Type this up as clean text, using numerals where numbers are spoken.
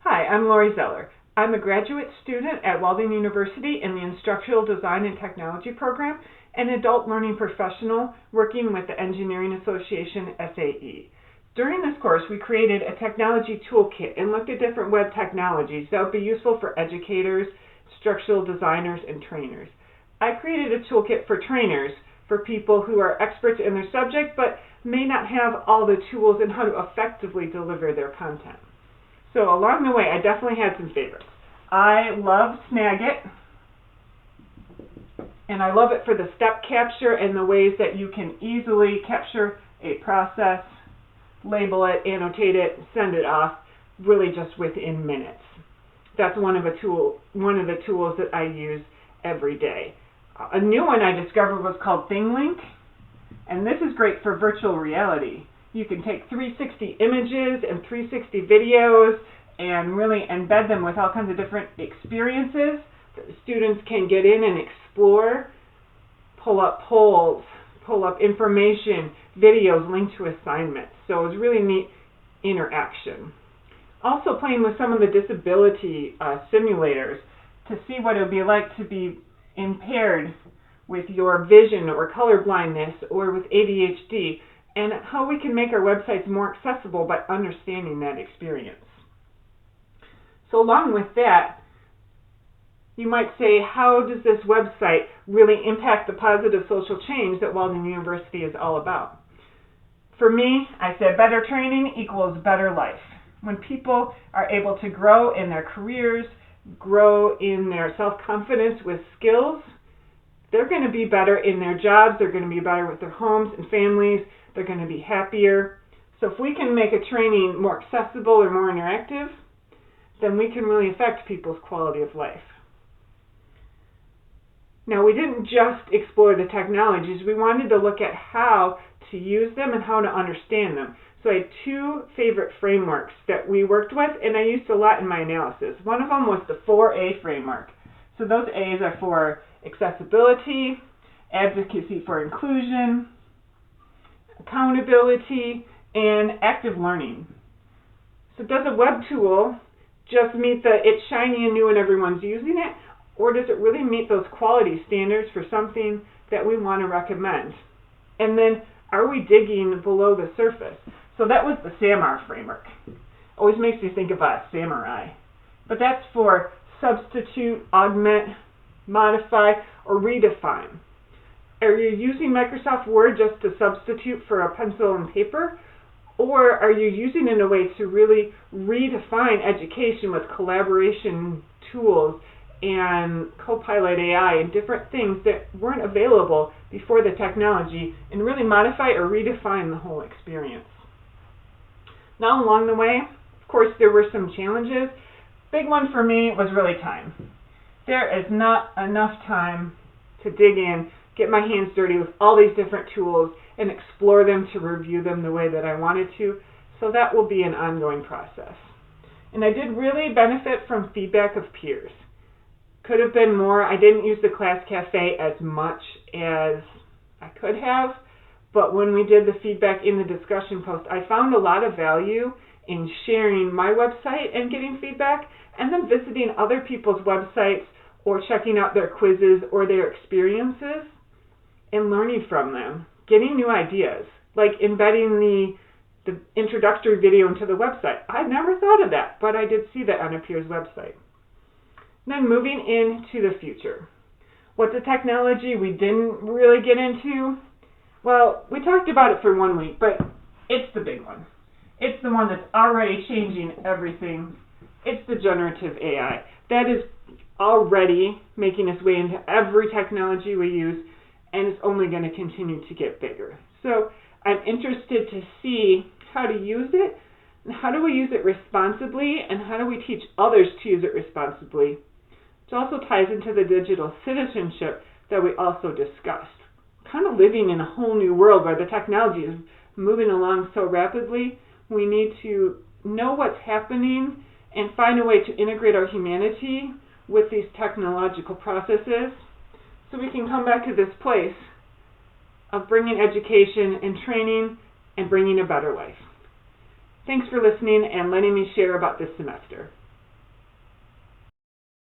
Hi, I'm Lori Zeller. I'm a graduate student at Walden University in the Instructional Design and Technology program and adult learning professional working with the Engineering Association SAE. During this course, we created a technology toolkit and looked at different web technologies that would be useful for educators, instructional designers, and trainers. I created a toolkit for trainers, for people who are experts in their subject but may not have all the tools and how to effectively deliver their content. So along the way, I definitely had some favorites. I love Snagit, and I love it for the step capture and the ways that you can easily capture a process, label it, annotate it, send it off, really just within minutes. That's one of the tools that I use every day. A new one I discovered was called ThingLink, and this is great for virtual reality. You can take 360 images and 360 videos and really embed them with all kinds of different experiences that students can get in and explore, pull up polls, pull up information, videos linked to assignments. So it was really neat interaction. Also playing with some of the disability simulators to see what it would be like to be impaired with your vision or color blindness or with ADHD, and how we can make our websites more accessible by understanding that experience. So along with that, you might say, how does this website really impact the positive social change that Walden University is all about? For me, I said better training equals better life. When people are able to grow in their careers, grow in their self-confidence with skills, they're going to be better in their jobs, they're going to be better with their homes and families, they're going to be happier. So if we can make a training more accessible or more interactive, then we can really affect people's quality of life. Now, we didn't just explore the technologies, we wanted to look at how to use them and how to understand them. So I had two favorite frameworks that we worked with, and I used a lot in my analysis. One of them was the 4A framework. So those A's are for accessibility, advocacy for inclusion, accountability, and active learning. So does a web tool just meet the it's shiny and new and everyone's using it, or does it really meet those quality standards for something that we want to recommend? And then, are we digging below the surface? So that was the SAMR framework. Always makes me think about samurai. But that's for substitute, augment, modify, or redefine. Are you using Microsoft Word just to substitute for a pencil and paper? Or are you using it in a way to really redefine education with collaboration tools and Copilot AI and different things that weren't available before the technology, and really modify or redefine the whole experience? Now, along the way, of course, there were some challenges. Big one for me was really time. There is not enough time to dig in, get my hands dirty with all these different tools and explore them, to review them the way that I wanted to. So that will be an ongoing process. And I did really benefit from feedback of peers. Could have been more. I didn't use the Class Cafe as much as I could have, but when we did the feedback in the discussion post, I found a lot of value in sharing my website and getting feedback, and then visiting other people's websites or checking out their quizzes or their experiences and learning from them, getting new ideas, like embedding the introductory video into the website. I'd never thought of that, but I did see that on a peer's website. Then moving into the future. What's a technology we didn't really get into? Well, we talked about it for 1 week, but it's the big one. It's the one that's already changing everything. It's the generative AI. That is already making its way into every technology we use, and it's only going to continue to get bigger. So I'm interested to see how to use it, and how do we use it responsibly, and how do we teach others to use it responsibly. It also ties into the digital citizenship that we also discussed. Kind of living in a whole new world where the technology is moving along so rapidly, we need to know what's happening and find a way to integrate our humanity with these technological processes, so we can come back to this place of bringing education and training and bringing a better life. Thanks for listening and letting me share about this semester.